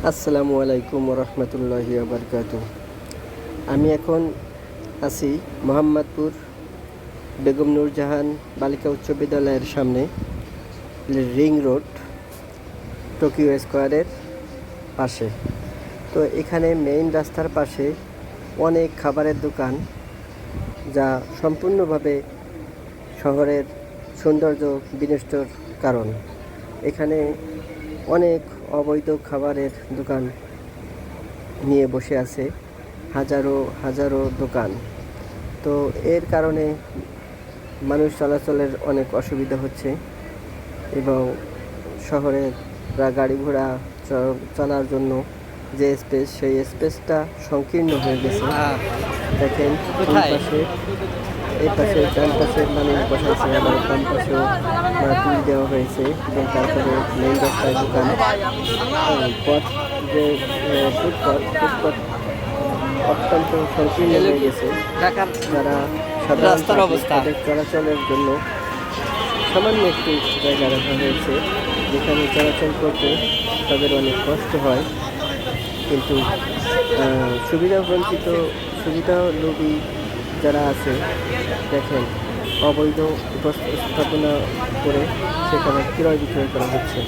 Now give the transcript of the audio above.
আসসালামু আলাইকুম রহমতুল্লাহি বারকাতু। আমি এখন আছি মোহাম্মদপুর বেগম নূরজাহান বালিকা উচ্চ বিদ্যালয়ের সামনে, রিং রোড, টোকিও স্কোয়ারের পাশে। তো এখানে মেইন রাস্তার পাশে অনেক খাবারের দোকান, যা সম্পূর্ণভাবে শহরের সৌন্দর্য বিনষ্টর কারণ। এখানে অনেক অবৈধ খাবারের দোকান নিয়ে বসে আছে, হাজারো হাজারো দোকান। তো এর কারণে মানুষ চলাচলের অনেক অসুবিধা হচ্ছে এবং শহরের গাড়ি ঘোড়া চলার জন্য যে স্পেস, সেই স্পেসটা সংকীর্ণ হয়ে গেছে। দেখেন, এই পাশে ডান পাশে মানুষ বসাইছে, আবার বাম পাশেও তুল দেওয়া হয়েছে এবং তারপরে মেইন রাস্তায় দোকান, পথ যে ফুটপথ অত্যন্ত সংকীর্ণ হয়ে গেছে। যারা সাধারণ তাদের চলাচলের জন্য সামান্য একটু জায়গা রাখা হয়েছে, যেখানে চলাচল করতে তাদের অনেক কষ্ট হয়। কিন্তু সুবিধা লোভী যারা আছে, দেখেন, অবৈধ উপস্থাপনা করে সেখানে ক্রয় বিক্রয় করা হচ্ছে।